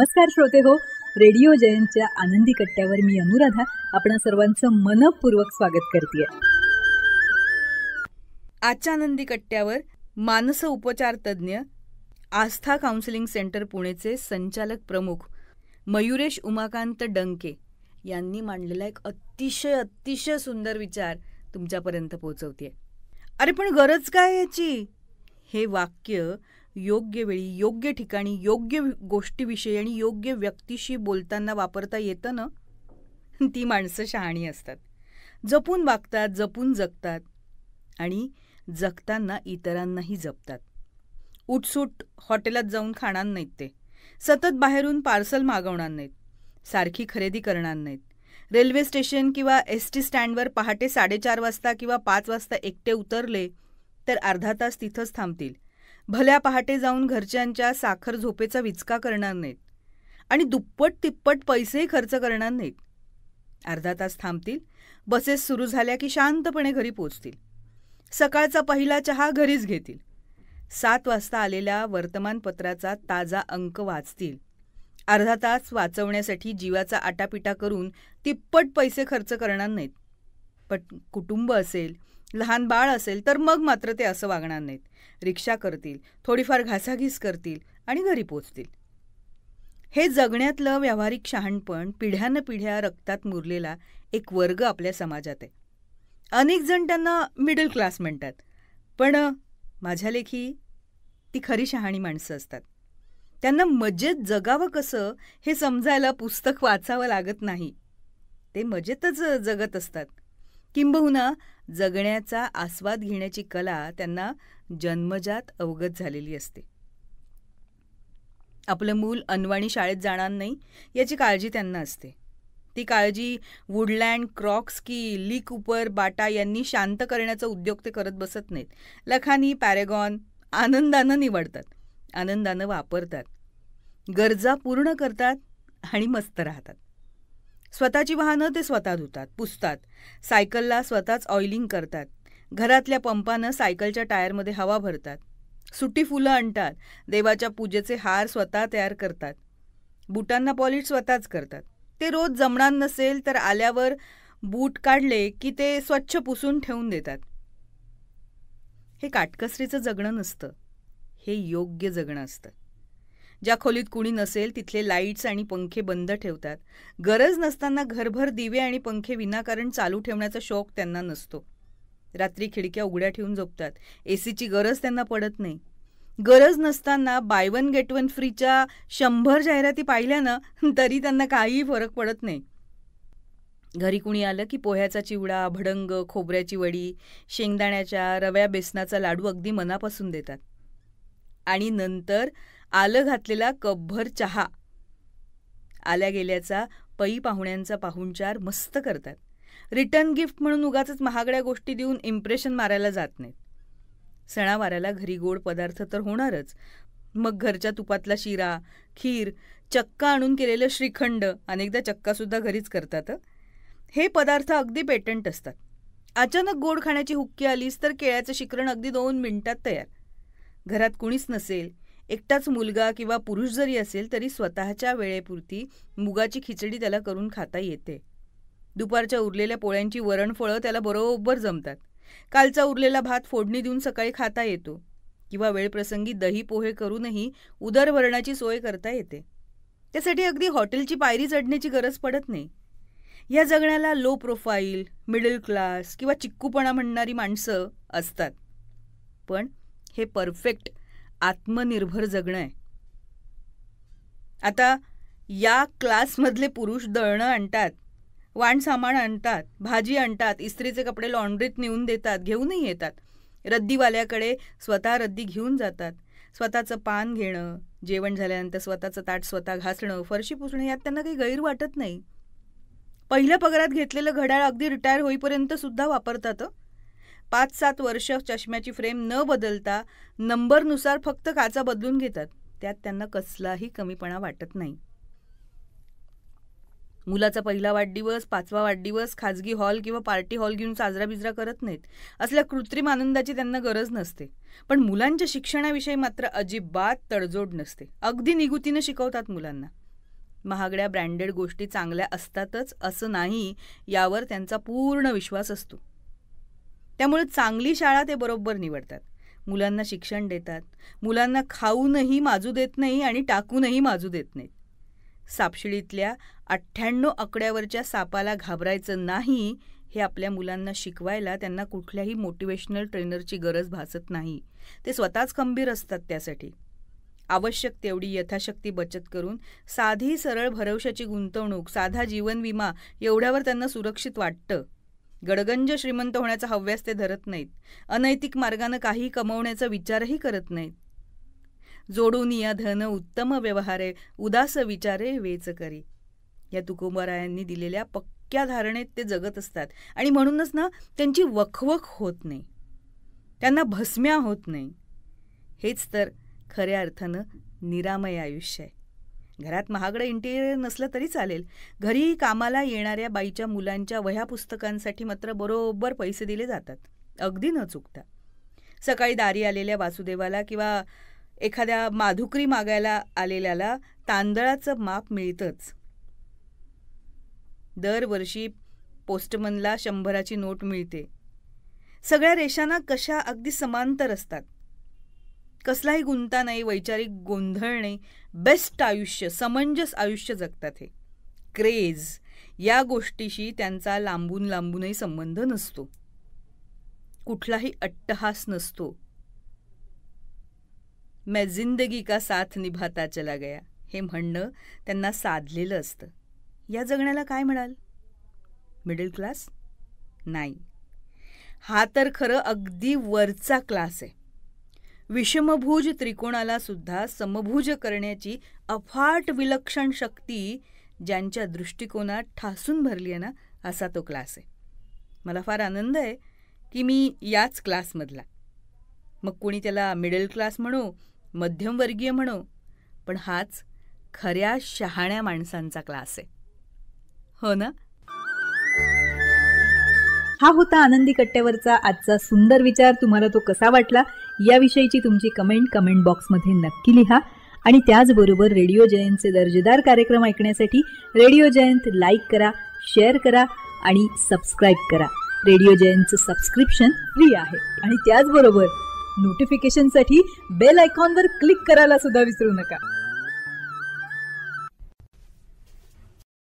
नमस्कार श्रोते हो, रेडिओ जयंतच्या आनंदी कट्ट्यावर मी अनुराधा आपणा सर्वांचं मनपूर्वक स्वागत करते. आजच्या आनंदी कट्ट्यावर मानस उपचार तज्ज्ञ, आस्था काउन्सिलिंग सेंटर पुणेचे संचालक प्रमुख मयुरेश उमाकांत डंके यांनी मांडलेला एक अतिशय सुंदर विचार तुमच्यापर्यंत पोहोचवते. अरे पण गरज काय याची? हे वाक्य योग्य वेळी, योग्य ठिकाणी, योग्य गोष्टीविषयी आणि योग्य व्यक्तीशी बोलताना वापरता येतं ना, ती माणसं शहाणी असतात. जपून वागतात, जपून जगतात आणि जगताना इतरांनाही जपतात. उठसूट हॉटेलात जाऊन खाणार नाहीत, ते सतत बाहेरून पार्सल मागवणार नाहीत, सारखी खरेदी करणार नाहीत, रेल्वे स्टेशन किंवा एसटी स्टँडवर पहाटे 4:30 वाजता किंवा 5 वाजता एकटे उतरले तर अर्धा तास तिथंच थांबतील. भल्या पहाटे जाऊन घरच्यांच्या साखर झोपेचा विचका करणार नाहीत आणि दुप्पट तिप्पट पैसेही खर्च करणार नाहीत. अर्धा तास थांबतील, बसेस सुरू झाल्या की शांतपणे घरी पोचतील. सकाळचा पहिला चहा घरीच घेतील. 7 वाजता आलेल्या वर्तमानपत्राचा ताजा अंक वाचतील. अर्धा तास वाचवण्यासाठी जीवाचा आटापिटा करून तिप्पट पैसे खर्च करणार नाहीत. पण कुटुंब असेल, लहान बाळ असेल तर मग मात्र ते असं वागणार नाहीत. रिक्षा करतील, थोडीफार घासाघीस करतील आणि घरी पोचतील. हे जगण्यातलं व्यावहारिक शहाणपण पिढ्यानपिढ्या रक्तात मुरलेला एक वर्ग आपल्या समाजात आहे. अनेक जण त्यांना मिडल क्लास म्हणतात, पण माझ्या लेखी ती खरी शहाणी माणसं असतात. त्यांना मजेत जगावं कसं हे समजायला पुस्तक वाचावं लागत नाही. ते मजेतच जगत असतात. किंबहुना जगण्याचा आस्वाद घेण्याची कला त्यांना जन्मजात अवगत झालेली असते. आपलं मूल अनवाणी शाळेत जाणार नाही याची काळजी त्यांना असते. ती काळजी वुडलँड, क्रॉक्स की ली कूपर, बाटा यांनी शांत करण्याचा उद्योग ते करत बसत नाहीत. लखानी, पॅरेगॉन आनंदानं निवडतात, आनंदानं वापरतात, गरजा पूर्ण करतात आणि मस्त राहतात. स्वतःची वाहनं ते स्वतः धुतात, पुसतात, सायकलला स्वतःच ऑइलिंग करतात, घरातल्या पंपानं सायकलच्या टायरमध्ये हवा भरतात, सुटी फुलं आणतात, देवाच्या पूजेचे हार स्वतः तयार करतात, बुटांना पॉलिश स्वतःच करतात. ते रोज जमणार नसेल तर आल्यावर बूट काढले की ते स्वच्छ पुसून ठेवून देतात. हे काटकसरीचं जगणं नसतं, हे योग्य जगणं असतं. ज्या खोलीत कुणी नसेल तिथले लाईट्स आणि पंखे बंद ठेवतात. गरज नसताना घरभर दिवे आणि पंखे विनाकारण चालू ठेवण्याचा शौक त्यांना नसतो. रात्री खिडक्या उघड्या ठेवून झोपतात. एसीची गरज त्यांना पडत नाही. गरज नसताना बाय वन गेट वन फ्रीच्या 100 जाहिराती पाहिल्या ना तरी त्यांना काहीही फरक पडत नाही. घरी कुणी आलं की पोह्याचा चिवडा, भडंग, खोबऱ्याची वडी, शेंगदाण्याच्या रव्या बेसनाचा लाडू अगदी मनापासून देतात. आणि नंतर आलं घातलेला कपभर चहा, आल्या गेल्याचा पै पाहुण्यांचा पाहुणचार मस्त करतात. रिटर्न गिफ्ट म्हणून उगाचच महागड्या गोष्टी देऊन इम्प्रेशन मारायला जात नाहीत. सणावाराला घरी गोड पदार्थ तर होणारच. मग घरच्या तुपातला शिरा, खीर, चक्का आणून केलेलं श्रीखंड, अनेकदा चक्कासुद्धा घरीच करतात. हे पदार्थ अगदी पेटंट असतात. अचानक गोड खाण्याची हुक्की आलीच तर केळ्याचं शिकरण अगदी 2 मिनिटात तयार. घरात कुणीच नसेल, एकटाच मुलगा किंवा पुरुष जरी असेल तरी स्वतःच्या वेळेपुरती मुगाची खिचडी त्याला करून खाता येते. दुपारच्या उरलेल्या पोळ्यांची वरणफळं त्याला बरोबर जमतात. कालचा उरलेला भात फोडणी देऊन सकाळी खाता येतो किंवा वेळप्रसंगी दही पोहे करूनही उदरभरणाची सोय करता येते. त्यासाठी अगदी हॉटेलची पायरी चढण्याची गरज पडत नाही. या जगण्याला लो प्रोफाईल, मिडल क्लास किंवा चिक्कूपणा म्हणणारी माणसं असतात. पण हे परफेक्ट आत्मनिर्भर जगणं आहे. आता या क्लासमधले पुरुष दळणं आणतात, वाण सामान आणतात, भाजी आणतात, इस्त्रीचे कपडे लॉन्ड्रीत नेऊन देतात, घेऊनही येतात, रद्दीवाल्याकडे स्वतः रद्दी घेऊन जातात. स्वतःचं पान घेणं, जेवण झाल्यानंतर स्वतःचं ताट स्वतः घासणं, फरशी पुसणं यात त्यांना काही गैर वाटत नाही. पहिल्या पगारात घेतलेलं घड्याळ अगदी रिटायर होईपर्यंत सुद्धा वापरतात. 5-7 वर्ष चष्म्याची फ्रेम न बदलता नंबरनुसार फक्त काचा बदलून घेतात. त्यात त्यांना कसलाही कमीपणा वाटत नाही. मुलाचा पहिला वाढदिवस, 5वा वाढदिवस खाजगी हॉल किंवा पार्टी हॉल घेऊन साजरा बिजरा करत नाहीत. असल्या कृत्रिम आनंदाची त्यांना गरज नसते. पण मुलांच्या शिक्षणाविषयी मात्र अजिबात तडजोड नसते. अगदी निगुतीनं शिकवतात मुलांना. महागड्या ब्रँडेड गोष्टी चांगल्या असतातच असं नाही, यावर त्यांचा पूर्ण विश्वास असतो. त्यामुळे चांगली शाळा ते बरोबर निवडतात. मुलांना शिक्षण देतात, मुलांना खाऊनही माजू देत नाही आणि टाकूनही माजू देत नाहीत. सापशिडीतल्या 98 आकड्यावरच्या सापाला घाबरायचं नाही हे आपल्या मुलांना शिकवायला त्यांना कुठल्याही मोटिवेशनल ट्रेनरची गरज भासत नाही. ते स्वतःच खंबीर असतात त्यासाठी. आवश्यक तेवढी यथाशक्ती बचत करून साधी सरळ भरवशाची गुंतवणूक, साधा जीवन विमा एवढ्यावर त्यांना सुरक्षित वाटतं. गडगंज श्रीमंत होण्याचा हव्यास ते धरत नाहीत. अनैतिक मार्गानं काही कमवण्याचा विचारही करत नाहीत. जोडून या धन उत्तम व्यवहारे, उदास विचारे वेच करी, या तुकोबारायांनी दिलेल्या पक्क्या धारणेत ते जगत असतात. आणि म्हणूनच ना त्यांची वखवख होत नाही, त्यांना भस्म्या होत नाही. हेच तर खऱ्या अर्थानं निरामय आयुष्य आहे. घरात महागडं इंटिरियर नसलं तरी चालेल, घरी कामाला येणाऱ्या बाईच्या मुलांच्या वह्या पुस्तकांसाठी मात्र बरोबर पैसे दिले जातात, अगदी न चुकता. सकाळी दारी आलेल्या वासुदेवाला किंवा एखाद्या माधुकरी मागायला आलेल्याला तांदळाचं माप मिळतंच. दरवर्षी पोस्टमनला 100ची नोट मिळते. सगळ्या रेषांना कशा अगदी समांतर असतात. कसलाही गुंता नाही, वैचारिक गोंधळ नाही. बेस्ट आयुष्य, समंजस आयुष्य जगतात हे. क्रेज या गोष्टीशी त्यांचा लांबून लांबूनही संबंध नसतो. कुठलाही अट्टहास नसतो. मैं जिंदगी का साथ निभाता चला गया हे म्हणणं त्यांना साधलेलं असतं. या जगण्याला काय म्हणाल? Middle class? नाही, हा तर खरं अगदी वरचा क्लास आहे. विषमभुज त्रिकोणाला सुद्धा समभुज करण्याची अफाट विलक्षण शक्ती ज्यांच्या दृष्टिकोनात ठासून भरली आहे ना, असा तो क्लास आहे. मला फार आनंद आहे की मी याच क्लासमधला. मग कोणी त्याला मिडल क्लास म्हणो, मध्यमवर्गीय म्हणो, पण हाच खऱ्या शहाण्या माणसांचा क्लास आहे, हो ना? हा होता आनंदी कट्ट्यावरचा आजचा सुंदर विचार. तुम्हाला तो कसा वाटला याविषयीची तुमची कमेंट बॉक्समध्ये नक्की लिहा. आणि त्याचबरोबर रेडिओ जयंतचे दर्जेदार कार्यक्रम ऐकण्यासाठी रेडिओ जयंत लाईक करा, शेअर करा आणि सबस्क्राईब करा. रेडिओ जयंतचं सबस्क्रिप्शन फ्री आहे. आणि त्याचबरोबर नोटिफिकेशनसाठी बेल आयकॉनवर क्लिक करायला सुद्धा विसरू नका.